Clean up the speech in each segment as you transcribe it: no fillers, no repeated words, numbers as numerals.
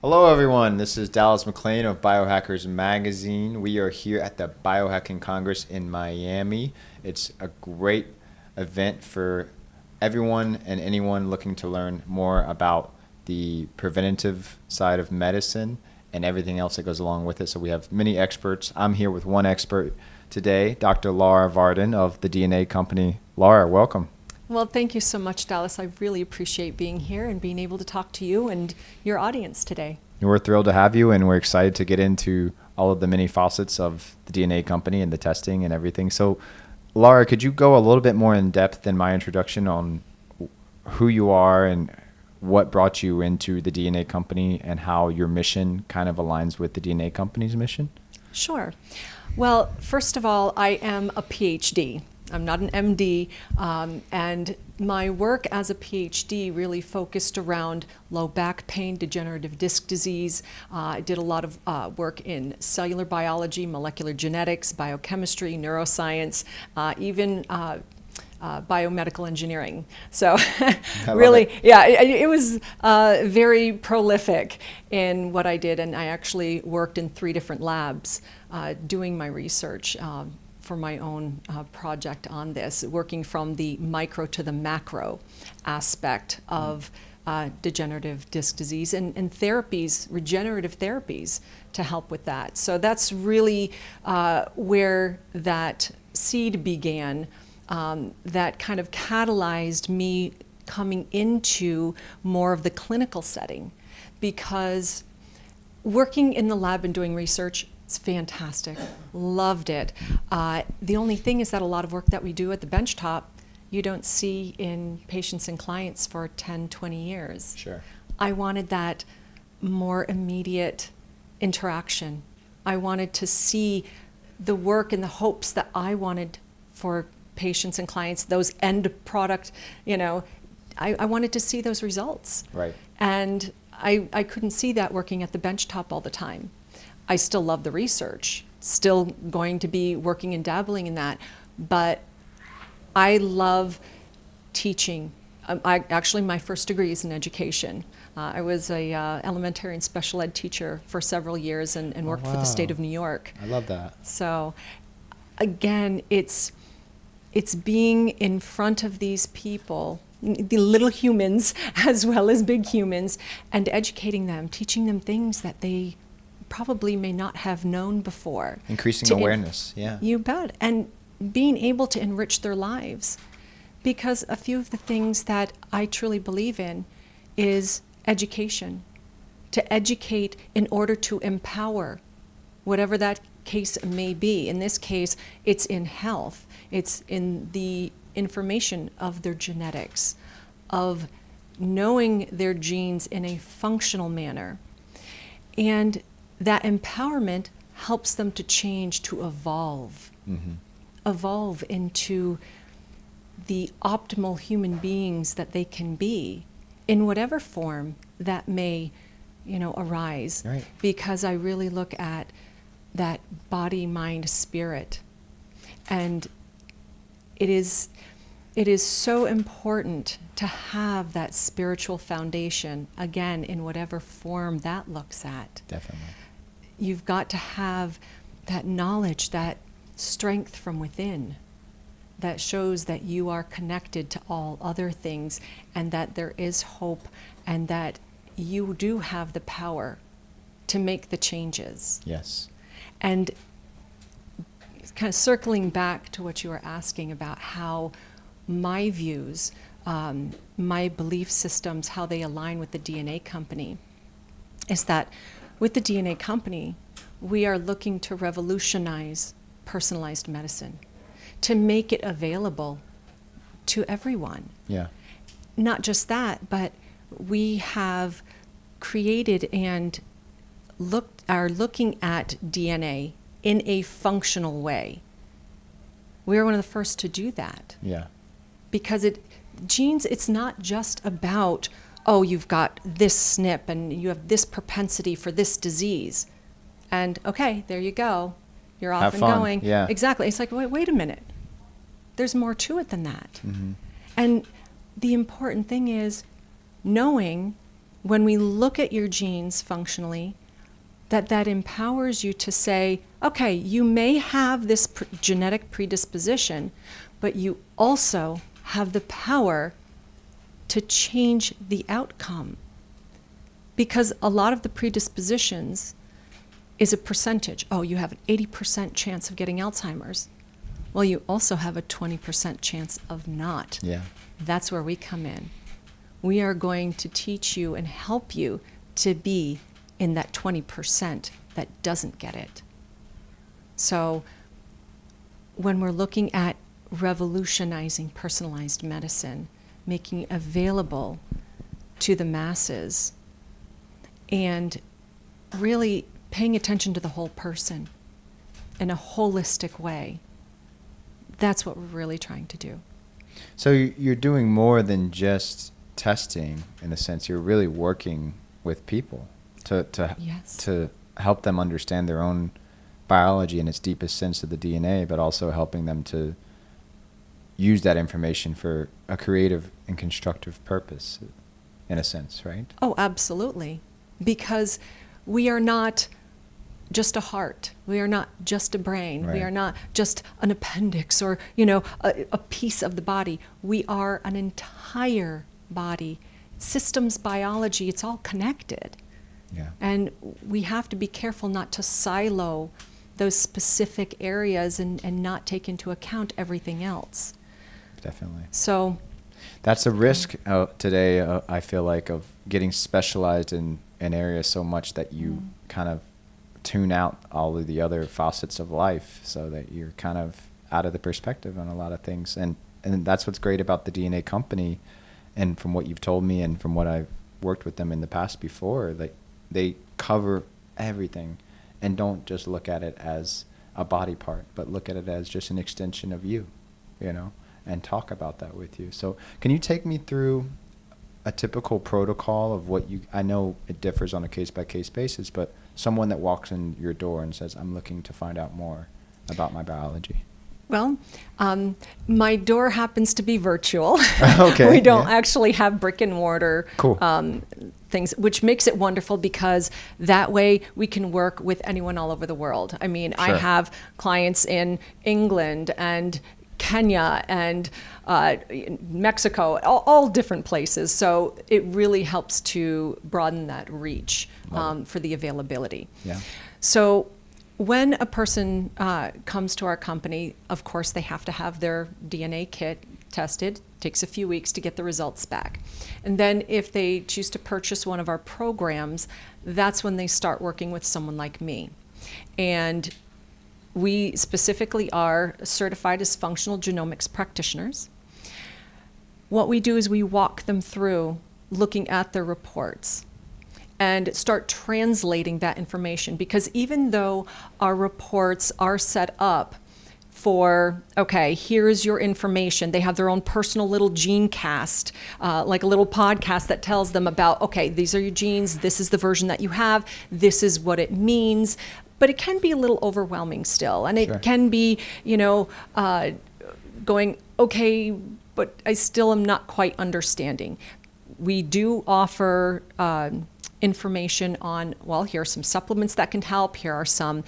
Hello, everyone. This is Dallas McClain of Biohackers magazine. We are here at the Biohacking Congress in Miami. It's a great event for everyone and anyone looking to learn more about the preventative side of medicine and everything else that goes along with it. So we have many experts. I'm here with one expert today, Dr. Lara Varden of the DNA company. Lara, welcome. Well, thank you so much, Dallas. I really appreciate being here and being able to talk to you and your audience today. We're thrilled to have you, and we're excited to get into all of the many facets of the DNA company and the testing and everything. So, Lara, could you go a little bit more in depth in my introduction on who you are and what brought you into the DNA company and how your mission kind of aligns with the DNA company's mission? Sure. Well, first of all, I am a PhD. I'm not an MD, and my work as a PhD really focused around low back pain, degenerative disc disease. I did a lot of work in cellular biology, molecular genetics, biochemistry, neuroscience, even biomedical engineering. So really, yeah, it was very prolific in what I did, and I actually worked in 3 different labs doing my research for my own project on this, working from the micro to the macro aspect of degenerative disc disease and therapies, regenerative therapies to help with that. So that's really where that seed began, that kind of catalyzed me coming into more of the clinical setting, because working in the lab and doing research, it's fantastic. Loved it. The only thing is that a lot of work that we do at the benchtop, you don't see in patients and clients for 10, 20 years. Sure. I wanted that more immediate interaction. I wanted to see the work and the hopes that I wanted for patients and clients, those end product, I wanted to see those results. Right. And I couldn't see that working at the benchtop all the time. I still love the research, still going to be working and dabbling in that, but I love teaching. Actually, my first degree is in education. I was a elementary and special ed teacher for several years and worked for the state of New York. I love that. So again, it's being in front of these people, the little humans as well as big humans, and educating them, teaching them things that they probably may not have known before. Increasing awareness, yeah. You bet. And being able to enrich their lives. Because a few of the things that I truly believe in is education. To educate in order to empower, whatever that case may be. In this case, it's in health. It's in the information of their genetics, of knowing their genes in a functional manner. And that empowerment helps them to change, to evolve. Mm-hmm. Evolve into the optimal human beings that they can be in whatever form that may, arise. Right. Because I really look at that body, mind, spirit. And it is so important to have that spiritual foundation, again, in whatever form that looks at. Definitely. You've got to have that knowledge, that strength from within that shows that you are connected to all other things and that there is hope and that you do have the power to make the changes. Yes. And kind of circling back to what you were asking about how my views, my belief systems, how they align with the DNA company, is that with the DNA company, we are looking to revolutionize personalized medicine, to make it available to everyone. Yeah. Not just that, but we have created and are looking at DNA in a functional way. We are one of the first to do that. Yeah. Because genes, it's not just about, oh, you've got this SNP and you have this propensity for this disease. And okay, there you go. You're off Have and fun. going. Yeah. Exactly. It's like, wait a minute. There's more to it than that. Mm-hmm. And the important thing is knowing when we look at your genes functionally, that empowers you to say, okay, you may have this genetic predisposition, but you also have the power to change the outcome. Because a lot of the predispositions is a percentage. Oh, you have an 80% chance of getting Alzheimer's. Well, you also have a 20% chance of not. Yeah. That's where we come in. We are going to teach you and help you to be in that 20% that doesn't get it. So when we're looking at revolutionizing personalized medicine, making it available to the masses, and really paying attention to the whole person in a holistic way, that's what we're really trying to do. So you're doing more than just testing, in a sense. You're really working with people Yes. to help them understand their own biology in its deepest sense of the DNA, but also helping them to use that information for a creative and constructive purpose, in a sense, right? Oh, absolutely. Because we are not just a heart. We are not just a brain. Right. We are not just an appendix or, a piece of the body. We are an entire body. Systems biology, it's all connected. Yeah. And we have to be careful not to silo those specific areas and not take into account everything else. Definitely. So that's a risk today, I feel like, of getting specialized in an area so much that you kind of tune out all of the other facets of life, so that you're kind of out of the perspective on a lot of things. And that's what's great about the DNA company, and from what you've told me and from what I've worked with them in the past before, like they cover everything and don't just look at it as a body part, but look at it as just an extension of you, and talk about that with you. So can you take me through a typical protocol of what I know it differs on a case-by-case basis, but someone that walks in your door and says, I'm looking to find out more about my biology? Well, my door happens to be virtual. Okay. We don't actually have brick and mortar Cool. Things, which makes it wonderful because that way we can work with anyone all over the world. I mean, I Sure. have clients in England and Kenya and Mexico, all different places. So it really helps to broaden that reach for the availability. Yeah. So when a person comes to our company, of course, they have to have their DNA kit tested. It takes a few weeks to get the results back. And then if they choose to purchase one of our programs, that's when they start working with someone like me. And we specifically are certified as functional genomics practitioners. What we do is we walk them through looking at their reports and start translating that information, because even though our reports are set up for, okay, here's your information, they have their own personal little gene cast, like a little podcast that tells them about, okay, these are your genes, this is the version that you have, this is what it means. But it can be a little overwhelming still. And it Sure. can be, going, okay, but I still am not quite understanding. We do offer information on, well, here are some supplements that can help. Here are some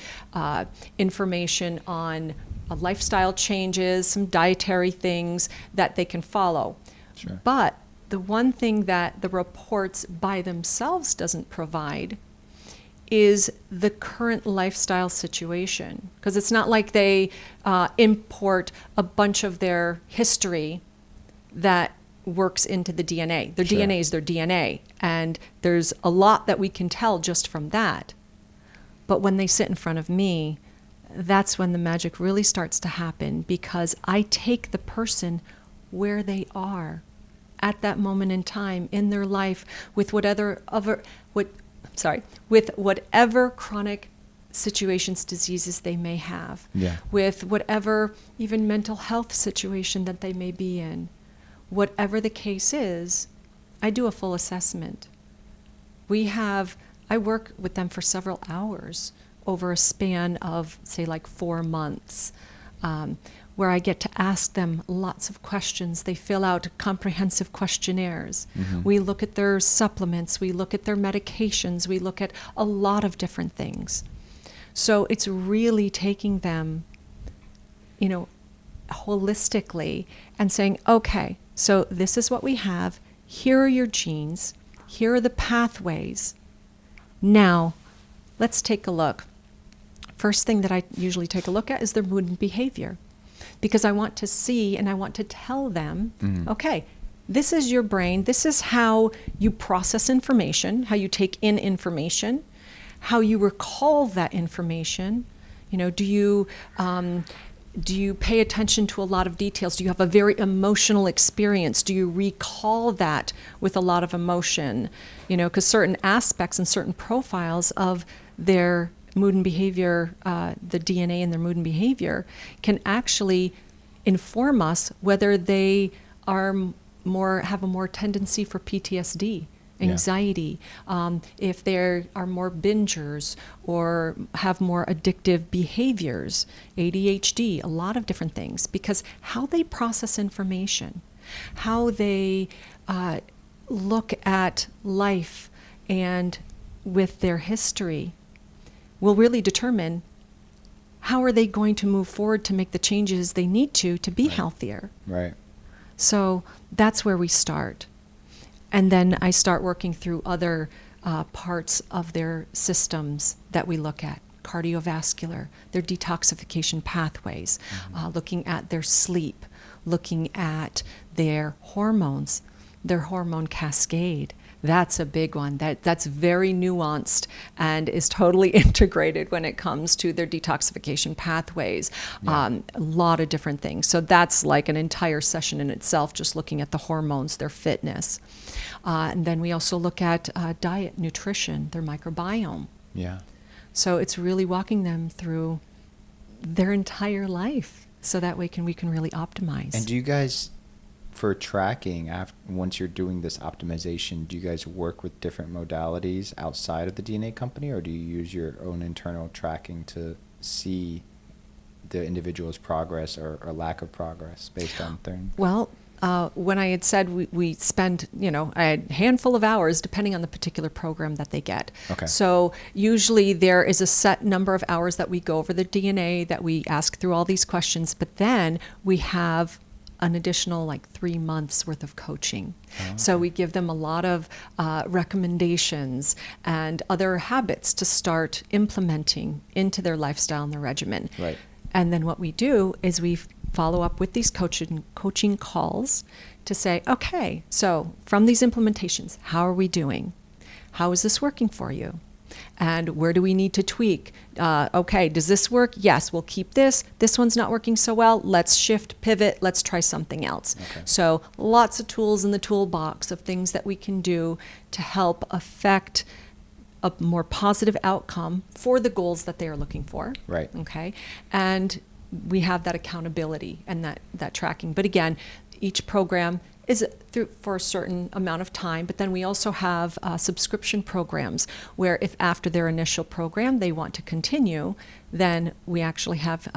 information on lifestyle changes, some dietary things that they can follow. Sure. But the one thing that the reports by themselves doesn't provide is the current lifestyle situation. Because it's not like they import a bunch of their history that works into the DNA. Their Sure. DNA is their DNA. And there's a lot that we can tell just from that. But when they sit in front of me, that's when the magic really starts to happen, because I take the person where they are at that moment in time in their life with whatever chronic situations, diseases they may have, Yeah. with whatever even mental health situation that they may be in. Whatever the case is, I do a full assessment. I work with them for several hours over a span of, say, like 4 months. where I get to ask them lots of questions. They fill out comprehensive questionnaires. We look at their supplements, we look at their medications, we look at a lot of different things. So it's really taking them, holistically and saying, okay, so this is what we have. Here are your genes. Here are the pathways. Now, let's take a look. First thing that I usually take a look at is their mood and behavior, because I want to see and I want to tell them, okay, this is your brain. This is how you process information, how you take in information, how you recall that information. Do you pay attention to a lot of details? Do you have a very emotional experience? Do you recall that with a lot of emotion? Because certain aspects and certain profiles of their mood and behavior, the DNA in their mood and behavior, can actually inform us whether they have a more tendency for PTSD, anxiety, if they are more bingers or have more addictive behaviors, ADHD, a lot of different things, because how they process information, how they look at life and with their history will really determine how are they going to move forward to make the changes they need to be healthier. Right. So that's where we start. And then I start working through other parts of their systems that we look at. Cardiovascular, their detoxification pathways, looking at their sleep, looking at their hormones, their hormone cascade. That's a big one. That's very nuanced and is totally integrated when it comes to their detoxification pathways. A lot of different things. So that's like an entire session in itself, just looking at the hormones, their fitness. And then we also look at diet, nutrition, their microbiome. Yeah. So it's really walking them through their entire life, so that way we can really optimize. And do you guys, for tracking, once you're doing this optimization, do you guys work with different modalities outside of the DNA company, or do you use your own internal tracking to see the individual's progress or lack of progress based on things? Well, when I had said we spend, a handful of hours depending on the particular program that they get. Okay. So usually there is a set number of hours that we go over the DNA, that we ask through all these questions, but then we have an additional 3 months worth of coaching. Okay. So we give them a lot of recommendations and other habits to start implementing into their lifestyle and their regimen. Right. And then what we do is we follow up with these coaching calls to say, okay, so from these implementations, how are we doing? How is this working for you? And where do we need to tweak? Okay, does this work? Yes, we'll keep this. This one's not working so well. Let's shift, pivot. Let's try something else. Okay. So lots of tools in the toolbox of things that we can do to help affect a more positive outcome for the goals that they are looking for. Right. Okay. And we have that accountability and that tracking. But again, each program is through for a certain amount of time, but then we also have subscription programs where if after their initial program they want to continue, then we actually have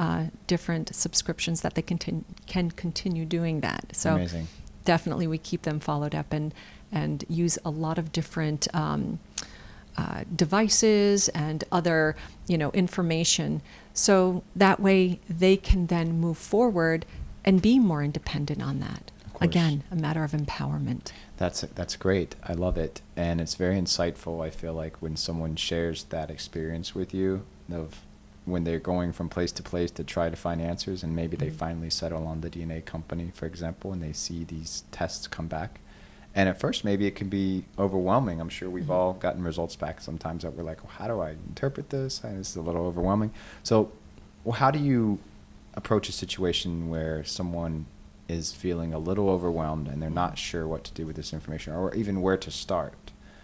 different subscriptions that they can continue doing that. So Amazing. Definitely we keep them followed up and use a lot of different devices and other information, so that way they can then move forward and be more independent on that. Again, a matter of empowerment. That's great. I love it. And it's very insightful, I feel like, when someone shares that experience with you of when they're going from place to place to try to find answers, and maybe they finally settle on the DNA company, for example, and they see these tests come back. And at first, maybe it can be overwhelming. I'm sure we've all gotten results back sometimes that we're like, well, how do I interpret this? And this is a little overwhelming. So how do you approach a situation where someone is feeling a little overwhelmed and they're not sure what to do with this information, or even where to start?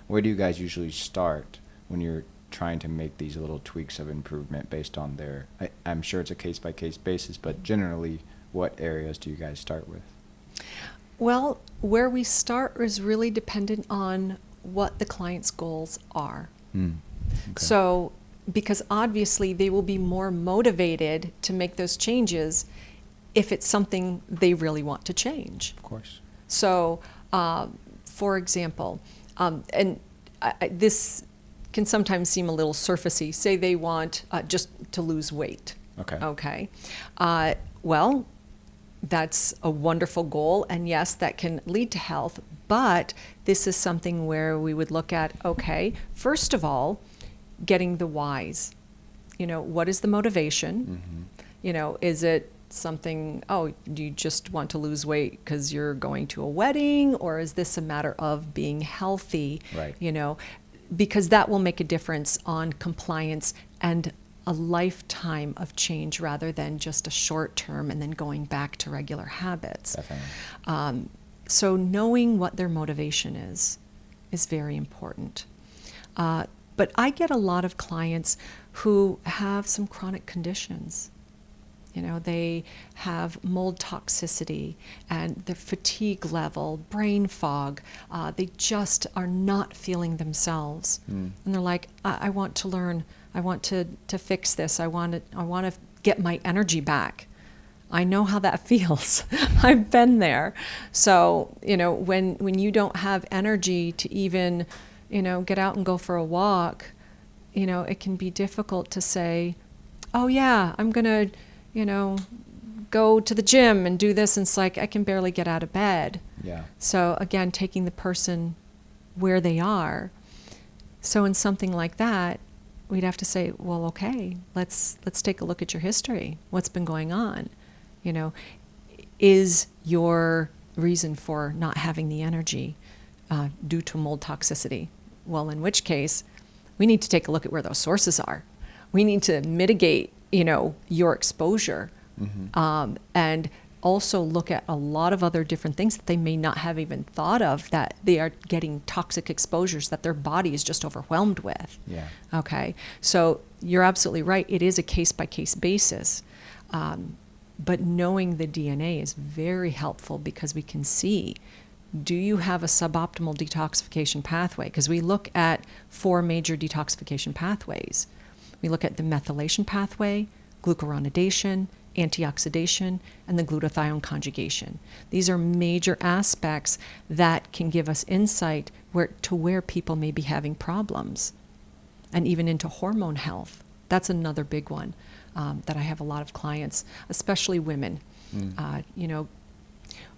Where do you guys usually start when you're trying to make these little tweaks of improvement based on I'm sure it's a case-by-case basis, but generally, what areas do you guys start with? Well, where we start is really dependent on what the client's goals are. Okay. So, because obviously they will be more motivated to make those changes if it's something they really want to change. Of course. So, for example, and this can sometimes seem a little surfacey. Say they want just to lose weight. Okay. Okay. Well, that's a wonderful goal, and yes, that can lead to health, but this is something where we would look at, okay, first of all, getting the whys. What is the motivation? Mm-hmm. Is it something, do you just want to lose weight because you're going to a wedding, or is this a matter of being healthy? Right. Because that will make a difference on compliance and a lifetime of change rather than just a short term and then going back to regular habits. Definitely. So knowing what their motivation is very important. But I get a lot of clients who have some chronic conditions. They have mold toxicity and the fatigue level, brain fog. They just are not feeling themselves. And they're like, I want to learn. I want to fix this. I want to get my energy back. I know how that feels. I've been there. So, when you don't have energy to even, get out and go for a walk, it can be difficult to say, oh yeah, I'm going to, go to the gym and do this. And it's like, I can barely get out of bed. Yeah. So again, taking the person where they are. So in something like that, we'd have to say, well, okay, let's take a look at your history. What's been going on? Is your reason for not having the energy due to mold toxicity? Well, in which case, we need to take a look at where those sources are. We need to mitigate, your exposure, and also look at a lot of other different things that they may not have even thought of, that they are getting toxic exposures that their body is just overwhelmed with. Yeah. Okay. So you're absolutely right. It is a case-by-case basis. But knowing the DNA is very helpful because we can see, do you have a suboptimal detoxification pathway? Because we look at 4 major detoxification pathways. We look at the methylation pathway, glucuronidation, antioxidation, and the glutathione conjugation. These are major aspects that can give us insight where people may be having problems, and even into hormone health. That's another big one that I have a lot of clients, especially women.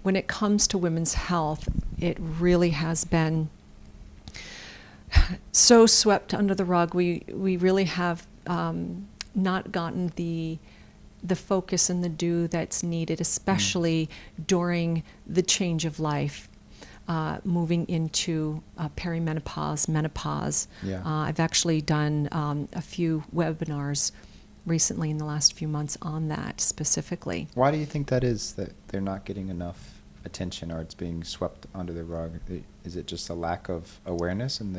When it comes to women's health, it really has been so swept under the rug. We really have not gotten the focus and the due that's needed, especially during the change of life, moving into perimenopause, menopause. Yeah. I've actually done a few webinars recently in the last few months on that specifically. Why do you think that is, that they're not getting enough attention, or it's being swept under the rug? Is it just a lack of awareness in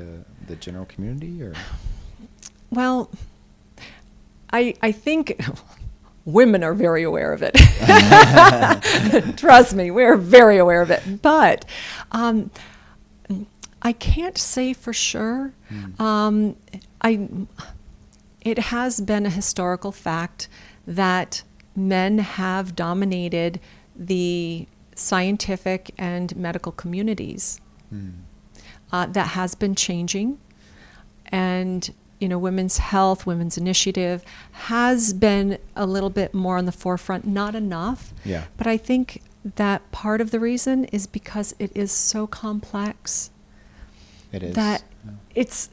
the general community, or? Well, I think women are very aware of it. Trust me, we're very aware of it. But I can't say for sure. It has been a historical fact that men have dominated the scientific and medical communities. That has been changing. And women's health, women's initiative has been a little bit more on the forefront, not enough. Yeah. But I think that part of the reason is because it is so complex. It is. That it's,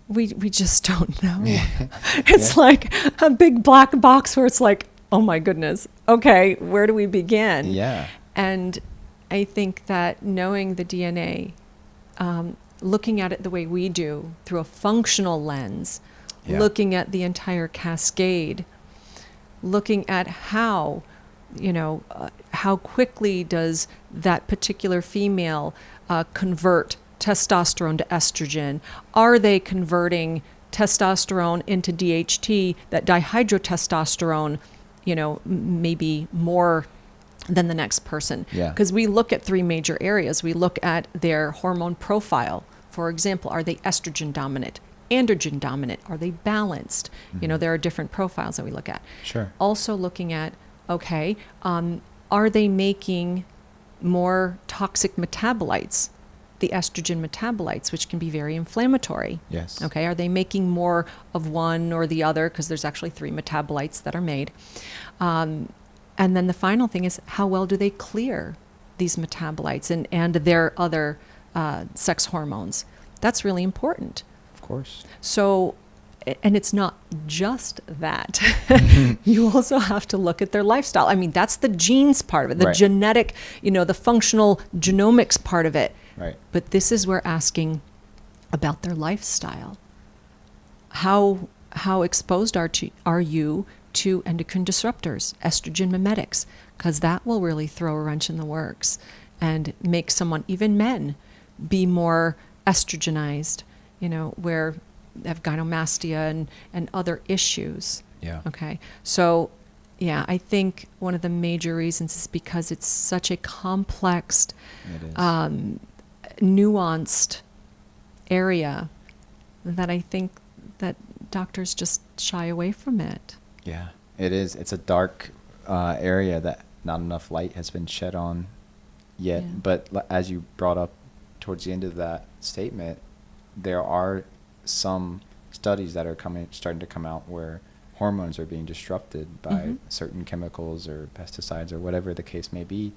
we just don't know. Yeah. It's like a big black box where it's like, oh my goodness, okay, where do we begin? Yeah. And I think that knowing the DNA, looking at it the way we do, through a functional lens, Yeah. looking at the entire cascade, looking at how quickly does that particular female convert testosterone to estrogen? Are they converting testosterone into DHT, that dihydrotestosterone, maybe more than the next person? Yeah. Because we look at 3 major areas. We look at their hormone profile. For example, are they estrogen dominant, androgen dominant? Are they balanced? There are different profiles that we look at. Sure. Also looking at Okay. Are they making more toxic metabolites, the estrogen metabolites, which can be very inflammatory? Yes. Okay. Are they making more of one or the other? Because there's actually 3 metabolites that are made. And then the final thing is, how well do they clear these metabolites and their other sex hormones? That's really important. Of course. So, and it's not just that. You also have to look at their lifestyle. I mean, that's the genes part of it, the Right. genetic, the functional genomics part of it. Right. But this is where asking about their lifestyle. How exposed are you to endocrine disruptors, estrogen mimetics? Because that will really throw a wrench in the works and make someone, even men, be more estrogenized, where they have gynecomastia and other issues. Yeah. Okay. So, yeah, I think one of the major reasons is because it's such a complex, It is. nuanced area that I think that doctors just shy away from it. Yeah, it is. It's a dark area that not enough light has been shed on yet. Yeah. But as you brought up towards the end of that statement, there are some studies that are starting to come out where hormones are being disrupted by Mhm. certain chemicals or pesticides or whatever the case may be.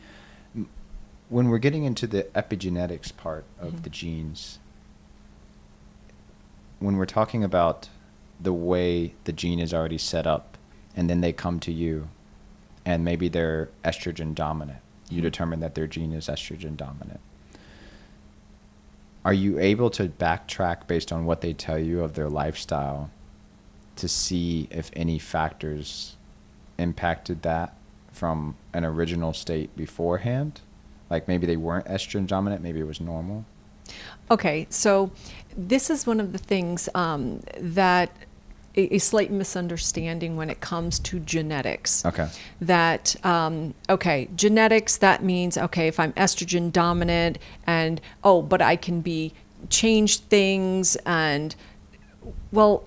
When we're getting into the epigenetics part of Mhm. the genes, when we're talking about the way the gene is already set up, and then they come to you, and maybe they're estrogen dominant, you Mhm. determine that their gene is estrogen dominant. Are you able to backtrack based on what they tell you of their lifestyle to see if any factors impacted that from an original state beforehand? Like maybe they weren't estrogen dominant, maybe it was normal? Okay, so this is one of the things that a slight misunderstanding when it comes to genetics. Okay. That, genetics, that means, if I'm estrogen dominant but I can change things well,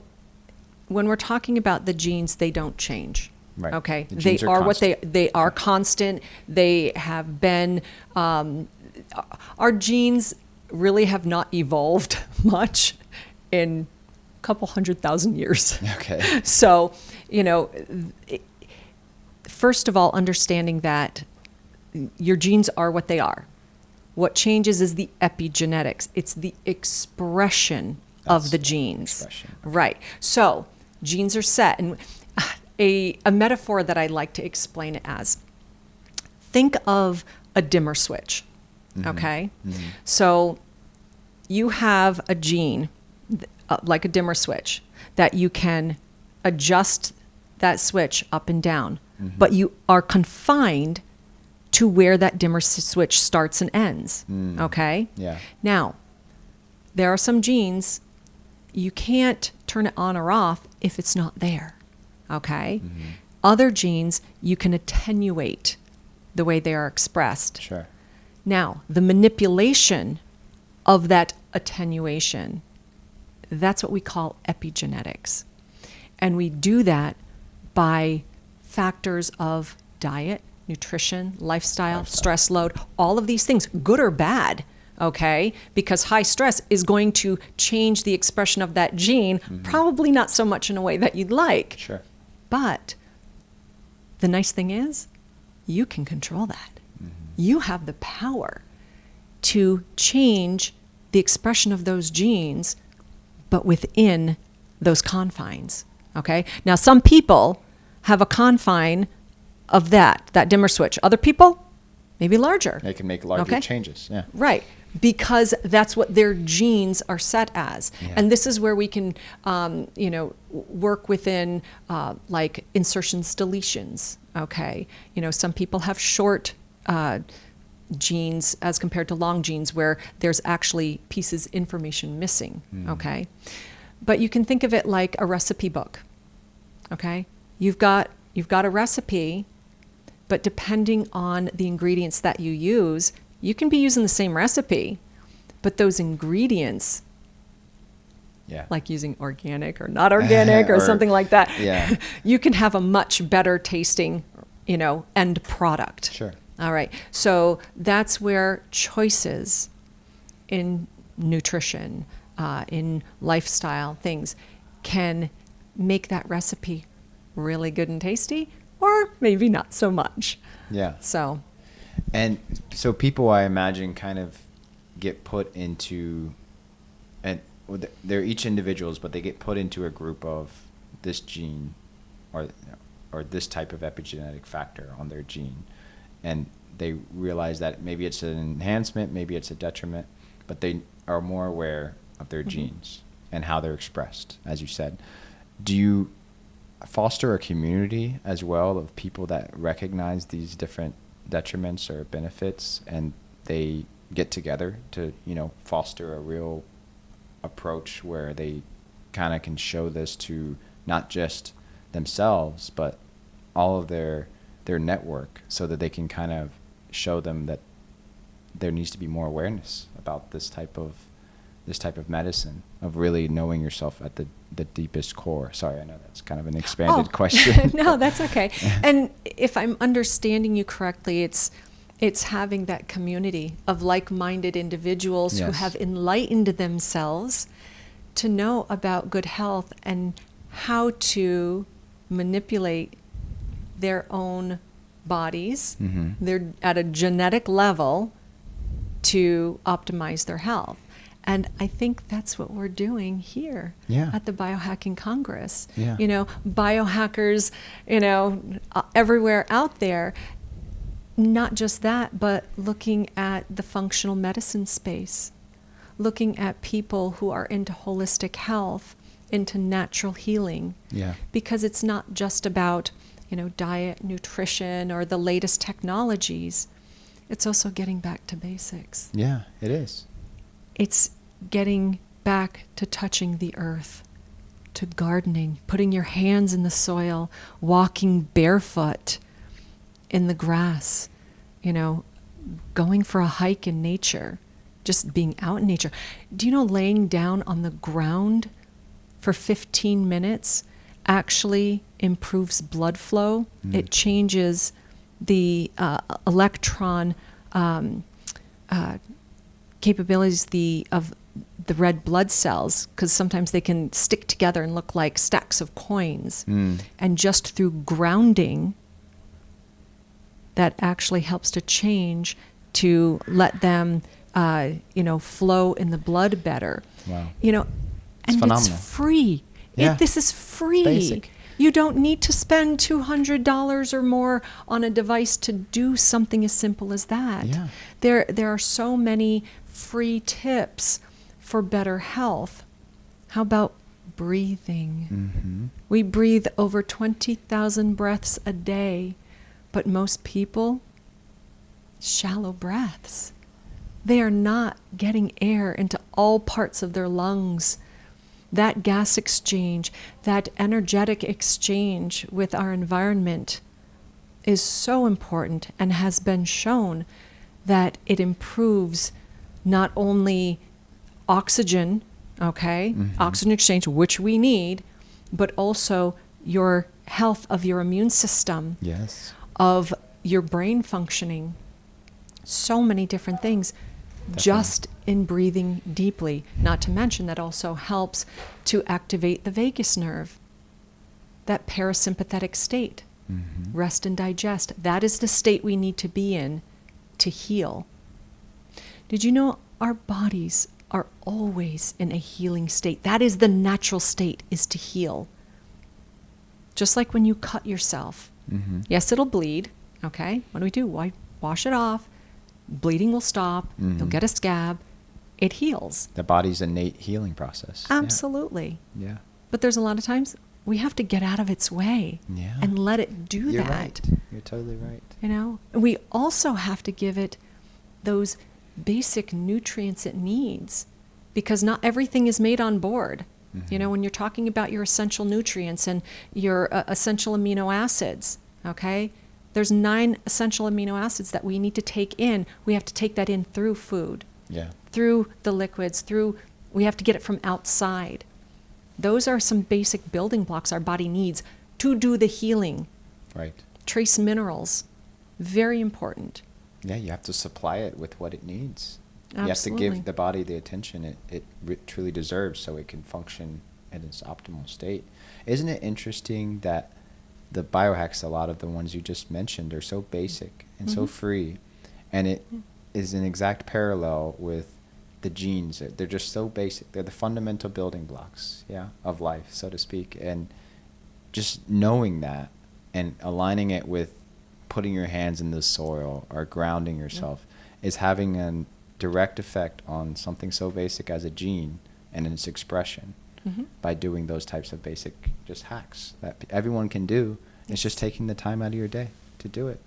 when we're talking about the genes, they don't change. Right. Okay. The They genes are are what constant. they are constant. They have been, our genes really have not evolved much in a couple 100,000 years. Okay. So, first of all, understanding that your genes are what they are. What changes is the epigenetics. It's the expression of That's the genes. expression. Right. So, genes are set. And a metaphor that I like to explain it as, think of a dimmer switch. Mhm. Okay? Mhm. So, you have a gene, like a dimmer switch, that you can adjust that switch up and down, Mhm. but you are confined to where that dimmer switch starts and ends. Mm. Okay? Yeah. Now, there are some genes you can't turn it on or off if it's not there. Okay? Mhm. Other genes you can attenuate the way they are expressed. Sure. Now, the manipulation of that attenuation, that's what we call epigenetics. And we do that by factors of diet, nutrition, lifestyle, stress load, all of these things, good or bad, okay? Because high stress is going to change the expression of that gene, probably not so much in a way that you'd like. Sure. But the nice thing is, you can control that. You have the power to change the expression of those genes, but within those confines. Okay? Now, some people have a confine of that dimmer switch. Other people, maybe larger. They can make larger Okay. changes. Yeah. Right. Because that's what their genes are set as. Yeah. And this is where we can, work within like insertions, deletions. Okay. Some people have short genes as compared to long genes where there's actually pieces, information missing. Okay. But you can think of it like a recipe book. Okay. You've got a recipe, but depending on the ingredients that you use, you can be using the same recipe, but those ingredients, Yeah. like using organic or not organic or something like that, Yeah. you can have a much better tasting end product. Sure. All right. So that's where choices in nutrition, in lifestyle things can make that recipe really good and tasty, or maybe not so much. Yeah. So. And so people, I imagine, kind of get put into, and they're each individuals, but they get put into a group of this gene or this type of epigenetic factor on their gene. And they realize that maybe it's an enhancement, maybe it's a detriment, but they are more aware of their genes and how they're expressed, as you said. Do you foster a community as well of people that recognize these different detriments or benefits, and they get together to, foster a real approach where they kind of can show this to not just themselves, but all of their network, so that they can kind of show them that there needs to be more awareness about this type of medicine, of really knowing yourself at the deepest core? Sorry, I know that's kind of an expanded question. No, that's okay. And if I'm understanding you correctly, it's having that community of like-minded individuals who have enlightened themselves to know about good health and how to manipulate their own bodies. They're at a genetic level to optimize their health. And I think that's what we're doing here at the Biohacking Congress. Yeah. Biohackers, everywhere out there. Not just that, but looking at the functional medicine space, looking at people who are into holistic health, into natural healing. Yeah. Because it's not just about, diet, nutrition, or the latest technologies. It's also getting back to basics. Yeah, it is. It's getting back to touching the earth, to gardening, putting your hands in the soil, walking barefoot in the grass, going for a hike in nature, just being out in nature. Do you know laying down on the ground for 15 minutes actually improves blood flow? It changes the electron capabilities of the red blood cells, because sometimes they can stick together and look like stacks of coins. And just through grounding, that actually helps to change, to let them flow in the blood better. Wow. And phenomenal. It's free. Yeah. This is free. Basic. You don't need to spend $200 or more on a device to do something as simple as that. Yeah. There are so many free tips for better health. How about breathing? We breathe over 20,000 breaths a day, but most people, shallow breaths. They are not getting air into all parts of their lungs. That gas exchange, that energetic exchange with our environment is so important, and has been shown that it improves not only oxygen, oxygen exchange, which we need, but also your health of your immune system, of your brain functioning, so many different things. Just in breathing deeply. Not to mention that also helps to activate the vagus nerve, that parasympathetic state. Rest and digest. That is the state we need to be in to heal. Did you know our bodies are always in a healing state? That is the natural state, is to heal. Just like when you cut yourself. Yes, it'll bleed. Okay, what do? Why wash it off? Bleeding will stop. You'll get a scab. It heals. The body's innate healing process. Absolutely. Yeah. But there's a lot of times we have to get out of its way and let it do You're that. Right. You're totally right. We also have to give it those basic nutrients it needs, because not everything is made on board. When you're talking about your essential nutrients and your essential amino acids, there's 9 essential amino acids that we need to take in. We have to take that in through food, through the liquids, we have to get it from outside. Those are some basic building blocks our body needs to do the healing. Right. Trace minerals, very important. Yeah, you have to supply it with what it needs. Absolutely. You have to give the body the attention it truly deserves so it can function in its optimal state. Isn't it interesting that the biohacks, a lot of the ones you just mentioned, are so basic and so free, and it is an exact parallel with the genes. They're just so basic. They're the fundamental building blocks, of life, so to speak. And just knowing that and aligning it with putting your hands in the soil or grounding yourself is having a direct effect on something so basic as a gene and its expression by doing those types of basic just hacks that everyone can do. It's just taking the time out of your day to do it.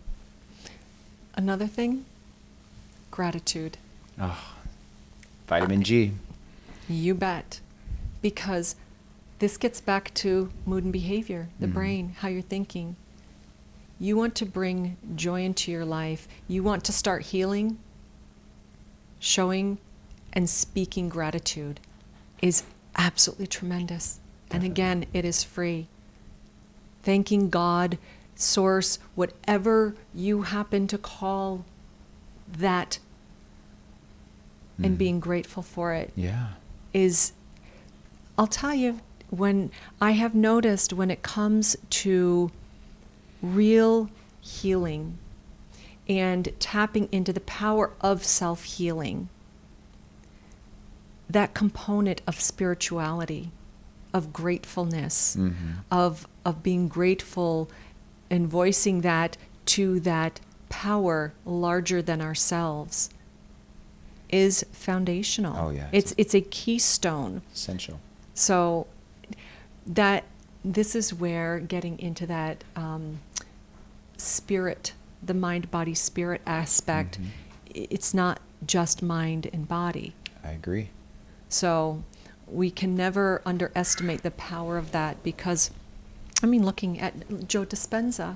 Another thing, gratitude. Oh, vitamin G. You bet. Because this gets back to mood and behavior, the brain, how you're thinking. You want to bring joy into your life. You want to start healing. Showing and speaking gratitude is absolutely tremendous. And again, it is free. Thanking God, source, whatever you happen to call that, and being grateful for it is, I'll tell you, when I have noticed when it comes to real healing and tapping into the power of self-healing, that component of spirituality, of gratefulness, of being grateful and voicing that to that power larger than ourselves is foundational. Oh, yeah. It's a keystone. Essential. So that this is where getting into that spirit, the mind, body, spirit aspect, it's not just mind and body. I agree. So we can never underestimate the power of that because, looking at Joe Dispenza,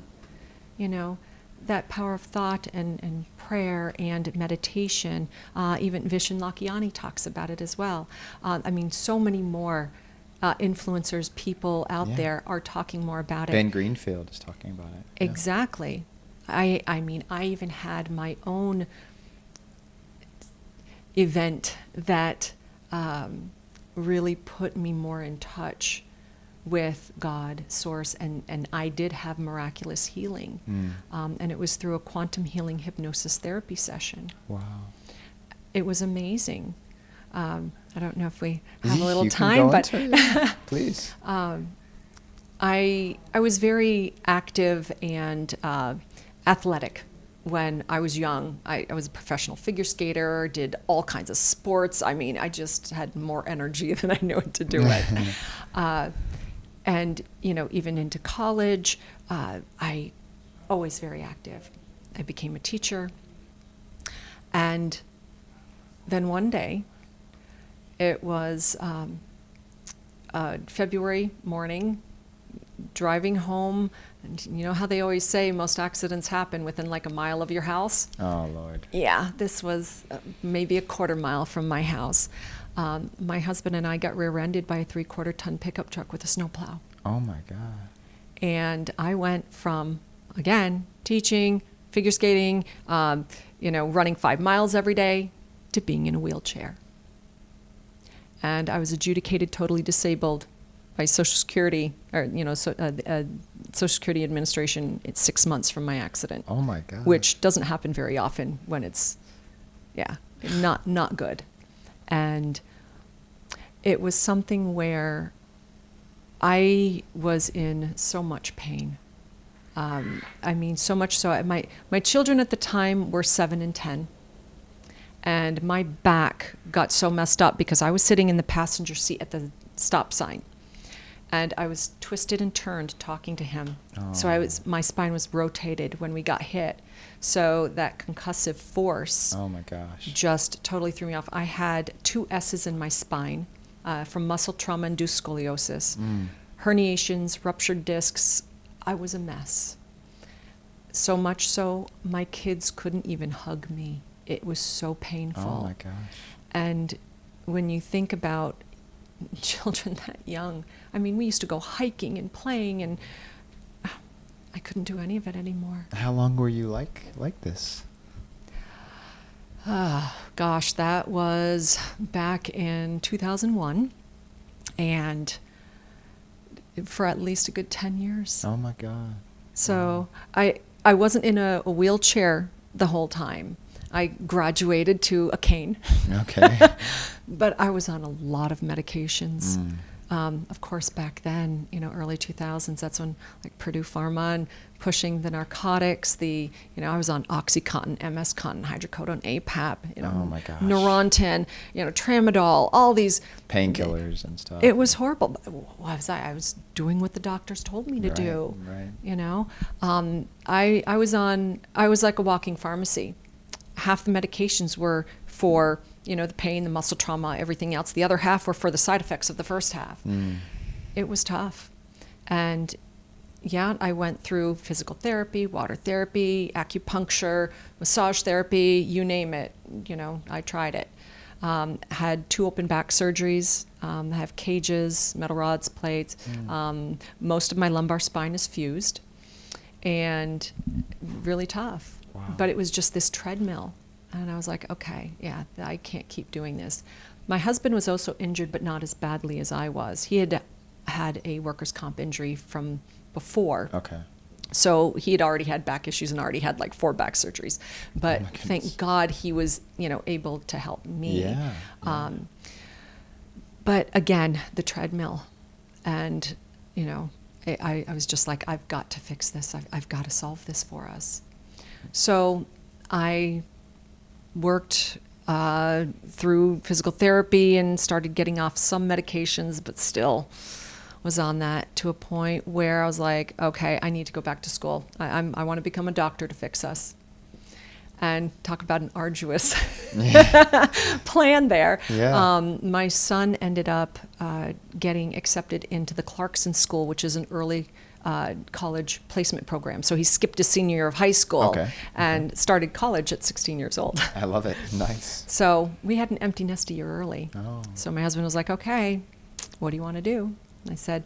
that power of thought and prayer and meditation, even Vishen Lakhiani talks about it as well. So many more influencers, people out there are talking more about it. Ben Greenfield is talking about it. Exactly. I even had my own event that really put me more in touch with God, Source, and I did have miraculous healing. And it was through a quantum healing hypnosis therapy session. Wow. It was amazing. I don't know if we have a little You time, can go but into it. Please. I was very active and athletic when I was young. I was a professional figure skater, did all kinds of sports. I just had more energy than I knew what to do with. And, even into college, I always very active. I became a teacher. And then one day, it was February morning, driving home. And you know how they always say most accidents happen within like a mile of your house? Oh, Lord. Yeah, this was maybe a quarter mile from my house. My husband and I got rear-ended by a 3/4-ton pickup truck with a snowplow. Oh, my God. And I went from, again, teaching, figure skating, running 5 miles every day, to being in a wheelchair. And I was adjudicated totally disabled by Social Security, or Social Security Administration. It's 6 months from my accident. Oh, my God. Which doesn't happen very often when it's, not good. And it was something where I was in so much pain. So much so. My children at the time were 7 and 10. And my back got so messed up because I was sitting in the passenger seat at the stop sign. And I was twisted and turned talking to him. Oh. So my spine was rotated when we got hit. So that concussive force, oh my gosh, just totally threw me off. I had 2 S's in my spine from muscle trauma induced scoliosis, herniations, ruptured discs. I was a mess. So much so, my kids couldn't even hug me. It was so painful. Oh my gosh. And when you think about children that young, we used to go hiking and playing, and I couldn't do any of it anymore. How long were you like this? Gosh, that was back in 2001, and for at least a good 10 years. Oh my God. So I wasn't in a wheelchair the whole time. I graduated to a cane. Okay. But I was on a lot of medications. Of course, back then, early 2000s, that's when like Purdue Pharma and pushing the narcotics, I was on OxyContin, MS-Contin, hydrocodone, APAP, Oh my gosh. Neurontin, Tramadol, all these Painkillers and stuff. It was horrible. But what was I? I was doing what the doctors told me to do. Right. I was like a walking pharmacy. Half the medications were for, the pain, the muscle trauma, everything else. The other half were for the side effects of the first half. It was tough. And yeah, I went through physical therapy, water therapy, acupuncture, massage therapy, you name it. I tried it. Had 2 open back surgeries. I have cages, metal rods, plates. Most of my lumbar spine is fused, and really tough. Wow. But it was just this treadmill. And I was like, okay, yeah, I can't keep doing this. My husband was also injured, but not as badly as I was. He had a workers' comp injury from before. Okay. So he had already had back issues and already had like 4 back surgeries. But thank God he was, able to help me. Yeah. But again, the treadmill. And, I was just like, I've got to fix this. I've got to solve this for us. So I worked through physical therapy and started getting off some medications, but still was on that to a point where I was like, okay, I need to go back to school. I want to become a doctor to fix us. And talk about an arduous plan there. Yeah. My son ended up getting accepted into the Clarkson School, which is an early college placement program. So he skipped his senior year of high school and started college at 16 years old. I love it. Nice. So we had an empty nest a year early. Oh. So my husband was like, okay, what do you want to do? I said,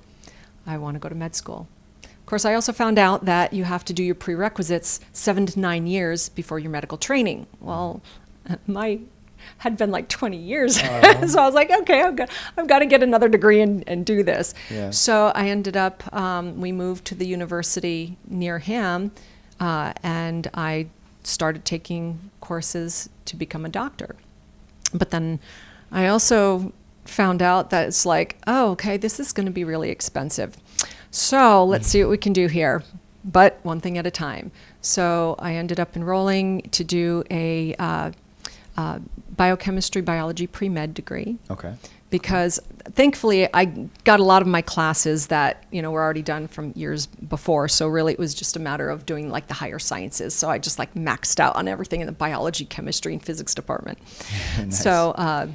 I want to go to med school. Of course, I also found out that you have to do your prerequisites 7 to 9 years before your medical training. Well, my had been like 20 years. So I was like, okay, I've got to get another degree and do this. Yeah. So I ended up, we moved to the university near him, and I started taking courses to become a doctor. But then I also found out that it's like, oh, okay, this is going to be really expensive. So let's see what we can do here, but one thing at a time. So I ended up enrolling to do a biochemistry, biology pre-med degree. Okay. Because thankfully I got a lot of my classes that, were already done from years before. So really it was just a matter of doing like the higher sciences. So I just like maxed out on everything in the biology, chemistry, and physics department. Nice. So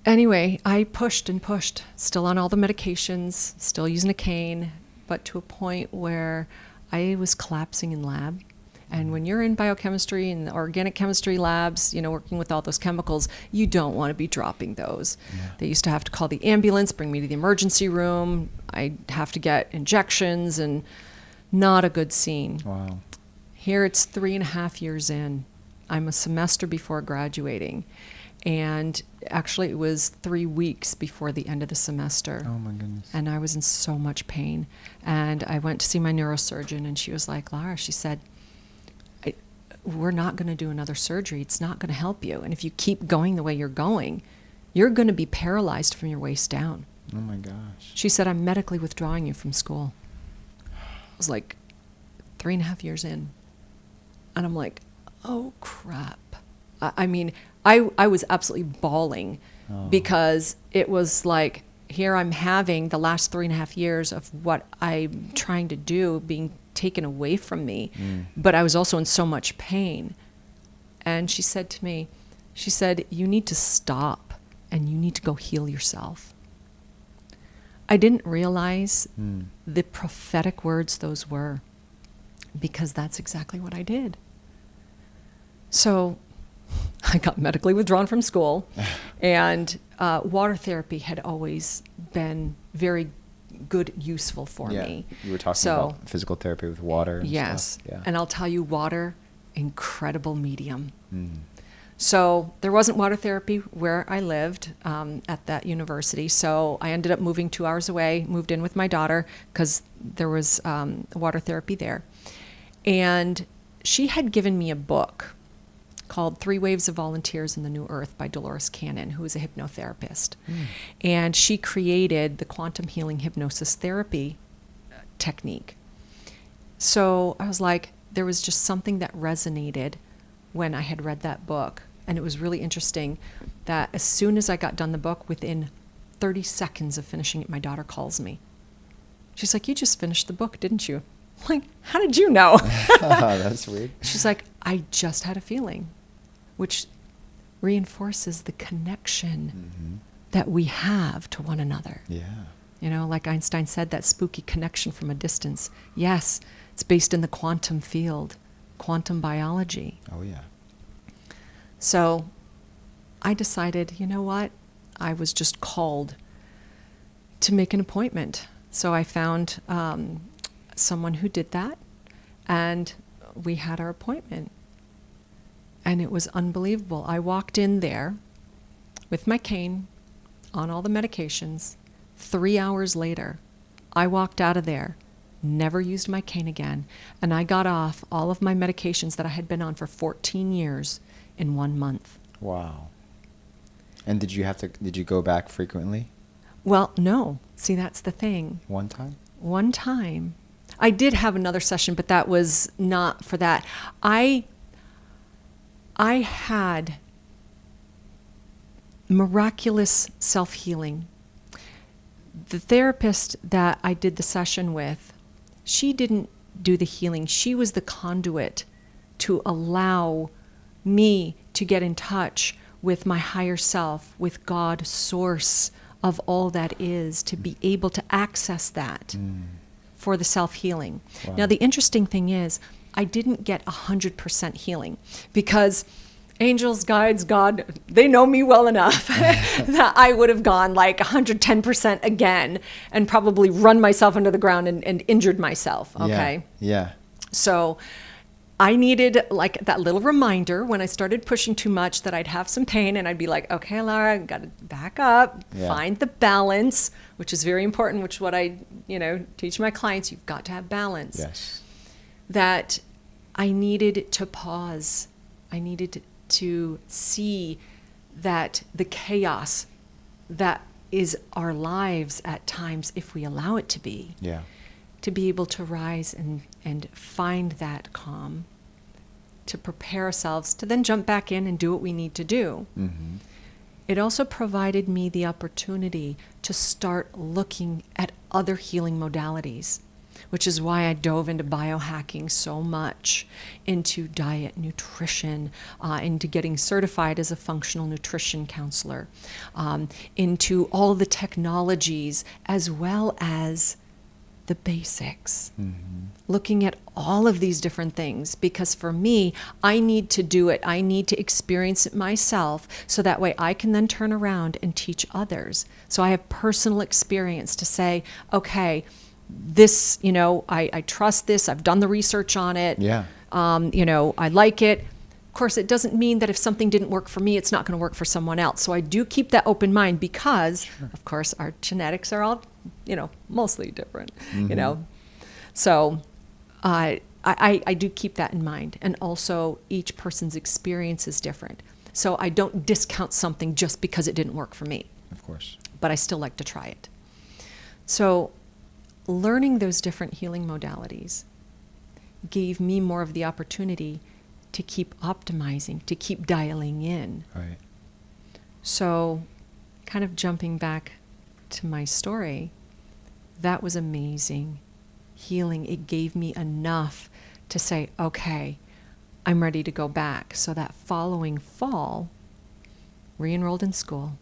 anyway, I pushed and pushed, still on all the medications, still using a cane, but to a point where I was collapsing in lab. And when you're in biochemistry and the organic chemistry labs, working with all those chemicals, you don't want to be dropping those. Yeah. They used to have to call the ambulance, bring me to the emergency room. I'd have to get injections, and not a good scene. Wow. Here it's 3.5 years in. I'm a semester before graduating. And actually it was 3 weeks before the end of the semester. Oh my goodness. And I was in so much pain. And I went to see my neurosurgeon, and she was like, Lara, she said, we're not going to do another surgery. It's not going to help you. And if you keep going the way you're going, you're going to be paralyzed from your waist down. Oh my gosh. She said, I'm medically withdrawing you from school. I was like 3.5 years in. And I'm like, oh crap. I mean, I was absolutely bawling because it was like, here I'm having the last 3.5 years of what I'm trying to do being taken away from me, but I was also in so much pain. And she said to me, you need to stop and you need to go heal yourself. I didn't realize the prophetic words those were, because that's exactly what I did. So I got medically withdrawn from school, and water therapy had always been very good, useful for Yeah. me. You were talking So, about physical therapy with water and yes. stuff. Yeah. And I'll tell you, water, incredible medium. Mm. So there wasn't water therapy where I lived at that university. So I ended up moving 2 hours away, moved in with my daughter because there was water therapy there. And she had given me a book called 3 Waves of Volunteers in the New Earth by Dolores Cannon, who is a hypnotherapist. And she created the quantum healing hypnosis therapy technique. So I was like, there was just something that resonated when I had read that book. And it was really interesting that as soon as I got done the book, within 30 seconds of finishing it, my daughter calls me. She's like, you just finished the book, didn't you? I'm like, how did you know? That's weird. She's like, I just had a feeling, which reinforces the connection that we have to one another. Yeah. You know, like Einstein said, that spooky connection from a distance. Yes, it's based in the quantum field, quantum biology. Oh, yeah. So I decided, you know what? I was just called to make an appointment. So I found someone who did that, and we had our appointment. And it was unbelievable. I walked in there with my cane, on all the medications. 3 hours later, I walked out of there, never used my cane again, and I got off all of my medications that I had been on for 14 years in 1 month. Wow. And did you go back frequently? Well, no. See, that's the thing. One time? One time. I did have another session, but that was not for that. I had miraculous self-healing. The therapist that I did the session with, she didn't do the healing. She was the conduit to allow me to get in touch with my higher self, with God, source of all that is, to be able to access that for the self-healing. Wow. Now, the interesting thing is, I didn't get 100% healing because angels, guides, God, they know me well enough that I would have gone like 110% again and probably run myself into the ground and injured myself, okay? Yeah. So I needed like that little reminder when I started pushing too much that I'd have some pain, and I'd be like, okay, Lara, got to back up, find the balance, which is very important, which is what I, teach my clients. You've got to have balance. Yes. That I needed to pause. I needed to see that the chaos that is our lives at times, if we allow it to be, to be able to rise and find that calm, to prepare ourselves to then jump back in and do what we need to do. Mm-hmm. It also provided me the opportunity to start looking at other healing modalities, which is why I dove into biohacking so much, into diet, nutrition, into getting certified as a functional nutrition counselor, into all the technologies as well as the basics. Looking at all of these different things, because for me, I need to do it. I need to experience it myself so that way I can then turn around and teach others. So I have personal experience to say, okay, this, I trust this. I've done the research on it. Yeah. I like it. Of course, it doesn't mean that if something didn't work for me, it's not going to work for someone else. So I do keep that open mind because, of course, our genetics are all, mostly different, So I do keep that in mind. And also, each person's experience is different. So I don't discount something just because it didn't work for me. Of course. But I still like to try it. So learning those different healing modalities gave me more of the opportunity to keep optimizing, to keep dialing in. Right. So kind of jumping back to my story, that was amazing. Healing, it gave me enough to say, okay, I'm ready to go back. So that following fall, re-enrolled in school,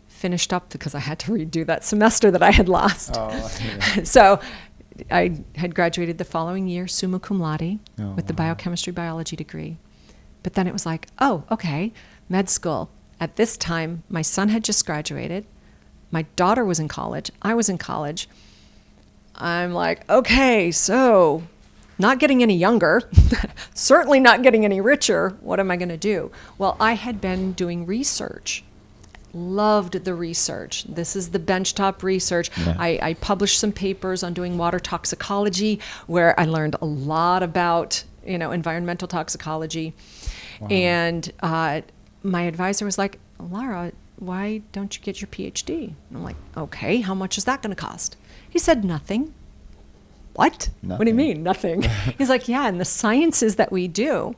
finished up because I had to redo that semester that I had lost. Oh, yeah. So I had graduated the following year, summa cum laude, with the wow. biochemistry biology degree. But then it was like, oh, okay, med school. At this time, my son had just graduated. My daughter was in college. I was in college. I'm like, okay, so not getting any younger, certainly not getting any richer. What am I going to do? Well, I had been doing research. Loved the research. This is the benchtop research. Yeah. I published some papers on doing water toxicology where I learned a lot about, environmental toxicology. Wow. And my advisor was like, Lara, why don't you get your PhD? And I'm like, okay, how much is that going to cost? He said, nothing. What? Nothing. What do you mean, nothing? He's like, yeah, in the sciences that we do,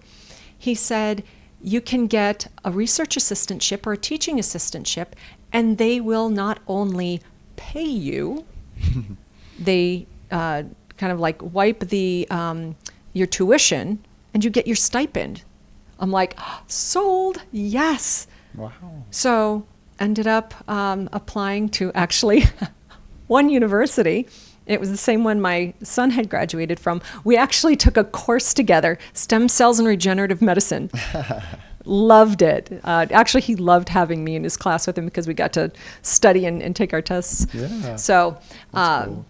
he said, you can get a research assistantship or a teaching assistantship, and they will not only pay you, they kind of like wipe the your tuition, and you get your stipend. I'm like, sold, yes. Wow. So ended up applying to actually one university. It was the same one my son had graduated from. We actually took a course together, stem cells and regenerative medicine. Loved it. Actually, he loved having me in his class with him because we got to study and take our tests. Yeah. So, Cool.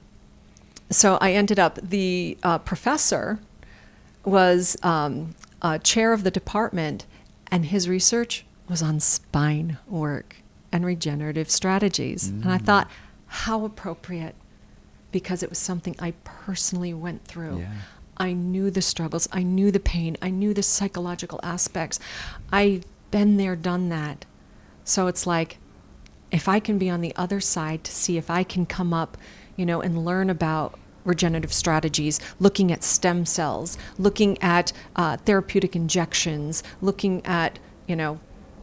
so I ended up, the professor was chair of the department, and his research was on spine work and regenerative strategies. And I thought, how appropriate, because it was something I personally went through. Yeah. I knew the struggles, I knew the pain, I knew the psychological aspects. I've been there, done that. So it's like, if I can be on the other side to see if I can come up, and learn about regenerative strategies, looking at stem cells, looking at therapeutic injections, looking at,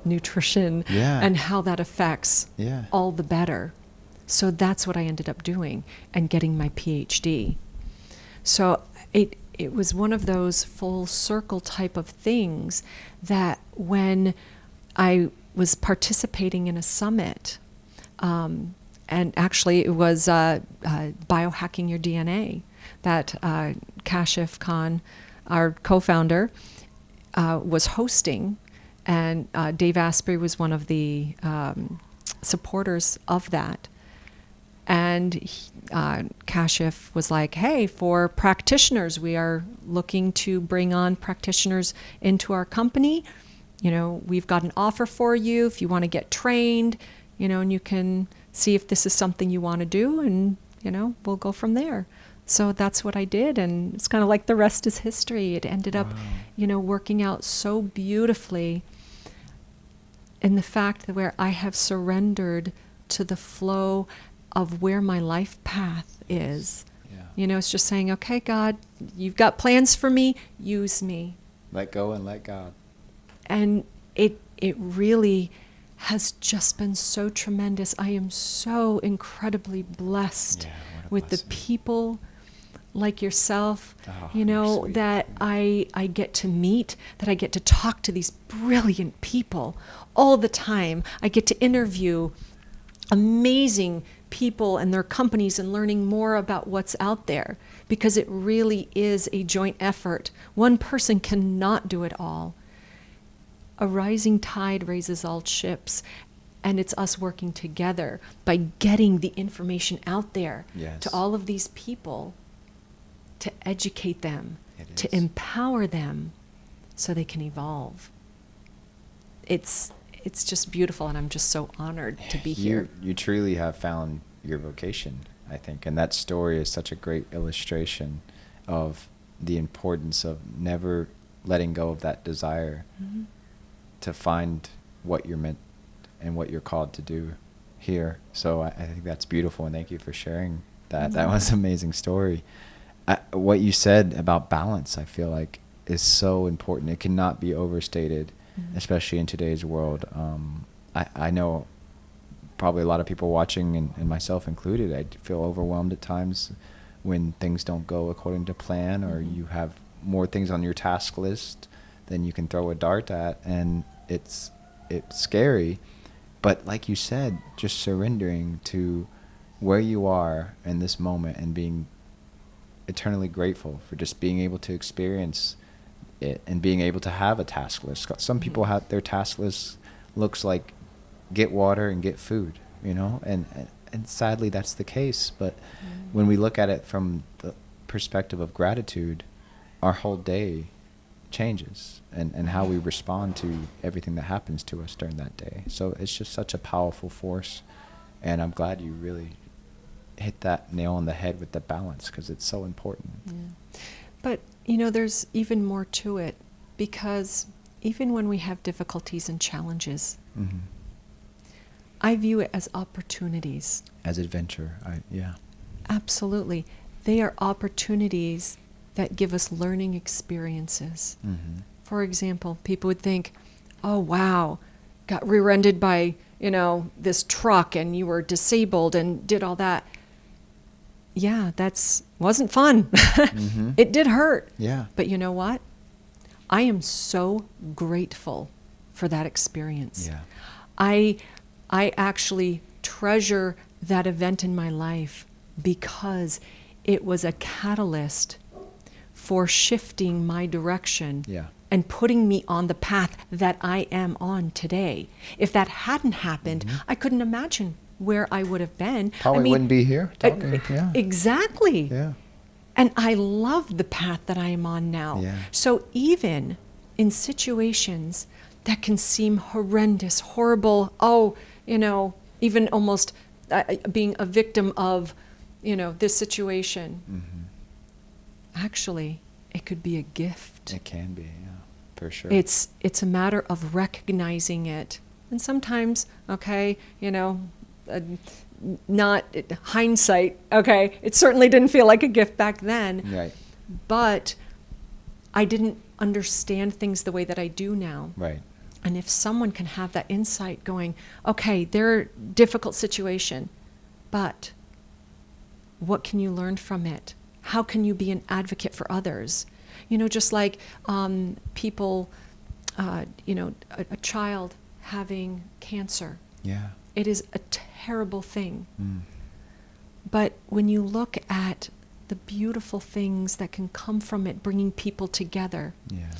nutrition and how that affects, all the better. So that's what I ended up doing and getting my PhD. So it was one of those full circle type of things that when I was participating in a summit, and actually it was Biohacking Your DNA, that Kashif Khan, our co-founder, was hosting, and Dave Asprey was one of the supporters of that. And Kashif was like, hey, for practitioners, we are looking to bring on practitioners into our company. We've got an offer for you if you want to get trained, and you can see if this is something you want to do, and, we'll go from there. So that's what I did, and it's kind of like the rest is history. It ended up, working out so beautifully in the fact that where I have surrendered to the flow of where my life path is. Yeah. It's just saying, okay, God, you've got plans for me, use me. Let go and let God. And it really has just been so tremendous. I am so incredibly blessed with the people like yourself, that I get to meet, that I get to talk to these brilliant people all the time. I get to interview amazing people and their companies and learning more about what's out there, because it really is a joint effort. One person cannot do it all. A rising tide raises all ships, and it's us working together by getting the information out there to all of these people, to educate them, to empower them so they can evolve. It's just beautiful, and I'm just so honored to be here. You truly have found your vocation, I think, and that story is such a great illustration of the importance of never letting go of that desire to find what you're meant and what you're called to do here. So I think that's beautiful, and thank you for sharing that. That was an amazing story. What you said about balance, I feel like, is so important. It cannot be overstated, especially in today's world. I know probably a lot of people watching, and myself included, I feel overwhelmed at times when things don't go according to plan, or you have more things on your task list than you can throw a dart at, and it's scary. But like you said, just surrendering to where you are in this moment and being eternally grateful for just being able to experience it and being able to have a task list. Some people have their task list looks like get water and get food. you know, and sadly that's the case. But when we look at it from the perspective of gratitude, our whole day changes, and how we respond to everything that happens to us during that day. So it's just such a powerful force, and I'm glad you really hit that nail on the head with the balance, because it's so important. Yeah. But, you know, there's even more to it, because even when we have difficulties and challenges, Mm-hmm. I view it as opportunities. As adventure, yeah. Absolutely. They are opportunities that give us learning experiences. Mm-hmm. For example, people would think, oh, wow, got rear-ended by, you know, this truck and you were disabled and did all that. Yeah, wasn't fun. Mm-hmm. It did hurt. Yeah. But you know what? I am so grateful for that experience. Yeah. I actually treasure that event in my life because it was a catalyst for shifting my direction. Yeah. And putting me on the path that I am on today. If that hadn't happened, Mm-hmm. I couldn't imagine where I would have been. Probably wouldn't be here talking. Yeah. Exactly. Yeah. And I love the path that I am on now. Yeah. So even in situations that can seem horrendous, horrible, you know, even almost being a victim of, you know, this situation, Mm-hmm. actually, it could be a gift. It can be, yeah, for sure. It's a matter of recognizing it. And sometimes, okay, you know, not hindsight, okay, it certainly didn't feel like a gift back then. Right. But I didn't understand things the way that I do now. Right. And if someone can have that insight going, okay, they're a difficult situation, but what can you learn from it? How can you be an advocate for others? You know, just like people, you know, a child having cancer. Yeah. It is a terrible thing. Mm. But when you look at the beautiful things that can come from it, bringing people together, Yeah.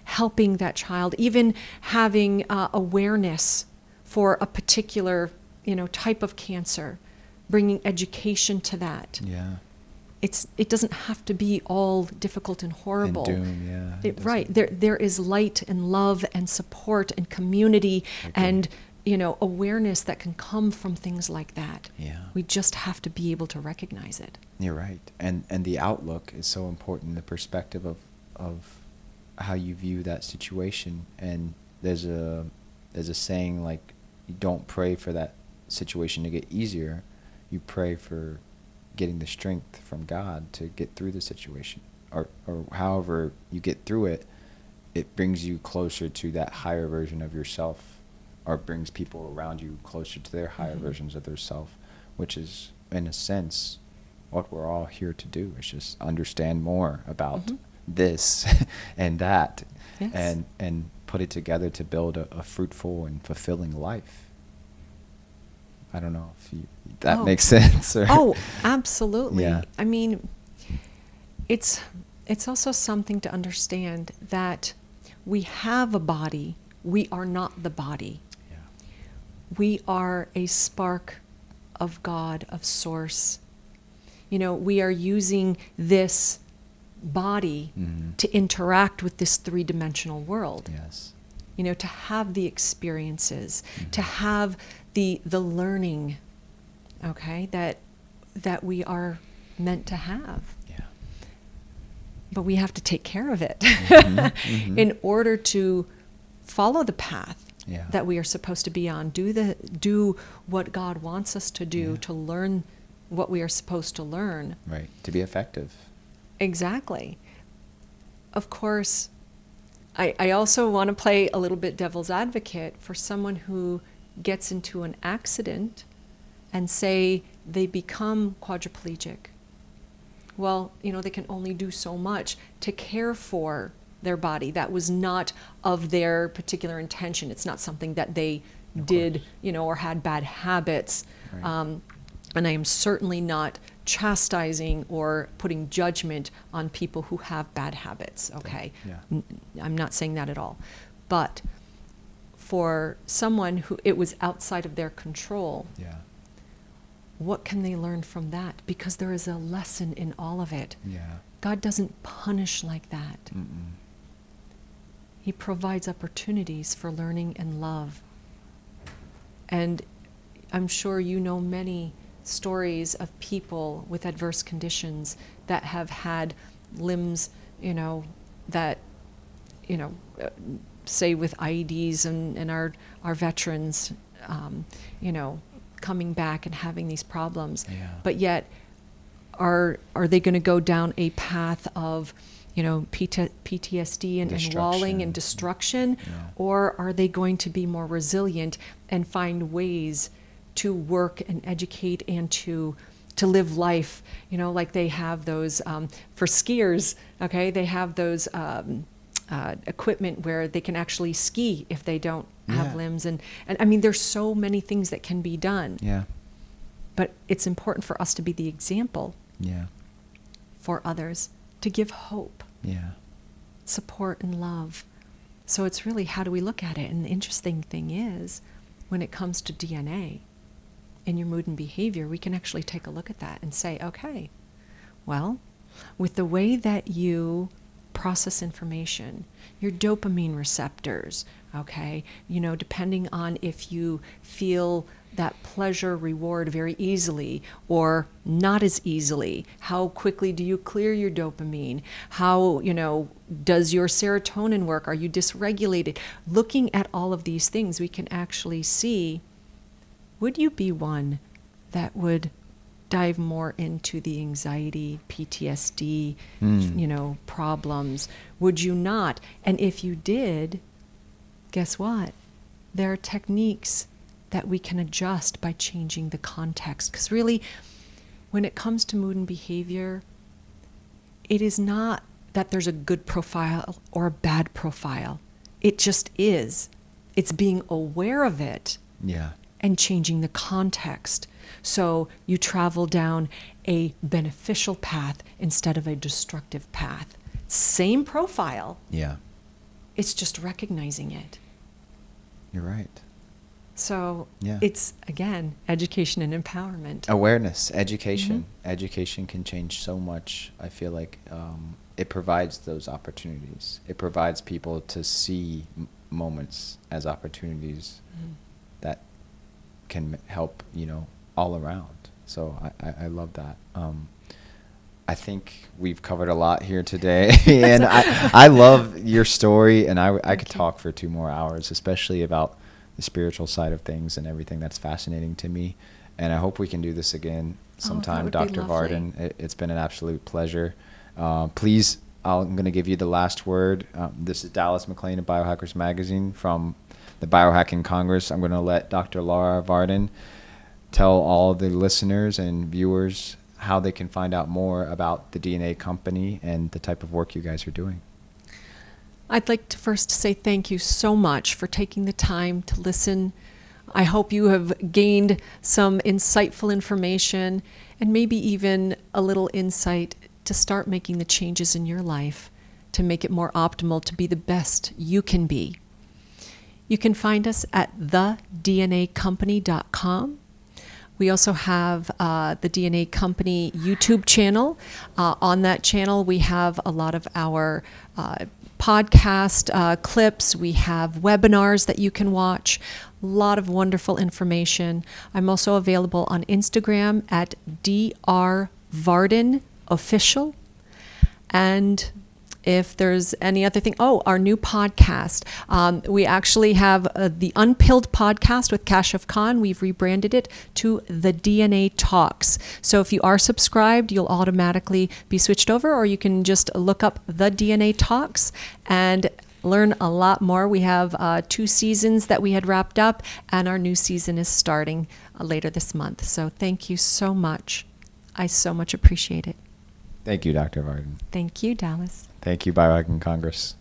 helping that child, even having awareness for a particular, you know, type of cancer, bringing education to that. Yeah. It doesn't have to be all difficult and horrible. And doom, yeah. Right. There is light and love and support and community and, you know, awareness that can come from things like that. Yeah. We just have to be able to recognize it. You're right. And the outlook is so important, the perspective of how you view that situation. And there's a saying, like, you don't pray for that situation to get easier. You pray for getting the strength from God to get through the situation, or however you get through it, it brings you closer to that higher version of yourself, or brings people around you closer to their higher versions of their self, which is, in a sense, what we're all here to do, is just understand more about this and that. Yes. and put it together to build a fruitful and fulfilling life. I don't know if that makes sense. Or Oh, absolutely. Yeah. I mean, it's also something to understand that we have a body. We are not the body. Yeah. We are a spark of God, of Source. You know, we are using this body to interact with this three-dimensional world. Yes. You know, to have the experiences, to have the learning, okay, that we are meant to have. Yeah. But we have to take care of it in order to follow the path that we are supposed to be on. Do what God wants us to do, to learn what we are supposed to learn. Right. To be effective. Exactly. Of course, I also want to play a little bit devil's advocate for someone who gets into an accident and say they become quadriplegic. Well, you know, they can only do so much to care for their body. That was not of their particular intention. It's not something that they did, you know, or had bad habits. Right. And I am certainly not chastising or putting judgment on people who have bad habits, okay? Yeah. I'm not saying that at all. But for someone who it was outside of their control, Yeah. what can they learn from that? Because there is a lesson in all of it. Yeah. God doesn't punish like that. Mm-mm. He provides opportunities for learning and love. And I'm sure you know many stories of people with adverse conditions that have had limbs, that, say with IEDs and our veterans, coming back and having these problems. Yeah. But yet, are they going to go down a path of, PTSD and walling and destruction? Yeah. Or are they going to be more resilient and find ways to work and educate and to live life, like they have those, for skiers, okay, they have those equipment where they can actually ski if they don't have limbs. And I mean, there's so many things that can be done. Yeah. But it's important for us to be the example Yeah. for others, to give hope, Yeah. support, and love. So it's really, how do we look at it? And the interesting thing is, when it comes to DNA in your mood and behavior, we can actually take a look at that and say, okay, well, with the way that you process information, your dopamine receptors, okay, depending on if you feel that pleasure reward very easily or not as easily, how quickly do you clear your dopamine? How, does your serotonin work? Are you dysregulated? Looking at all of these things, we can actually see, would you be one that would dive more into the anxiety, PTSD, problems? Would you not? And if you did, guess what? There are techniques that we can adjust by changing the context. Because really, when it comes to mood and behavior, it is not that there's a good profile or a bad profile. It just is. It's being aware of it. Yeah. And changing the context. So you travel down a beneficial path instead of a destructive path. Same profile. Yeah. It's just recognizing it. You're right. So it's, again, education and empowerment. Awareness, education. Mm-hmm. Education can change so much. I feel like it provides those opportunities. It provides people to see moments as opportunities that can help, all around. So I love that. I think we've covered a lot here today. And I love your story, and I could talk for 2 more hours, especially about the spiritual side of things and everything. That's fascinating to me. And I hope we can do this again sometime, Dr. Varden. It's been an absolute pleasure. Please, I'm going to give you the last word. This is Dallas McClain of Biohackers Magazine from the Biohacking Congress. I'm going to let Dr. Lara Varden tell all the listeners and viewers how they can find out more about the DNA company and the type of work you guys are doing. I'd like to first say thank you so much for taking the time to listen. I hope you have gained some insightful information and maybe even a little insight to start making the changes in your life to make it more optimal, to be the best you can be. You can find us at thednacompany.com. We also have the DNA Company YouTube channel. On that channel, we have a lot of our podcast clips. We have webinars that you can watch. A lot of wonderful information. I'm also available on Instagram at Dr. Varden Official. And if there's any other thing, our new podcast. We actually have the Unpilled podcast with Kashif Khan. We've rebranded it to the DNA Talks. So if you are subscribed, you'll automatically be switched over, or you can just look up the DNA Talks and learn a lot more. We have 2 seasons that we had wrapped up, and our new season is starting later this month. So thank you so much. I so much appreciate it. Thank you, Dr. Varden. Thank you, Dallas. Thank you, Biohacking Congress.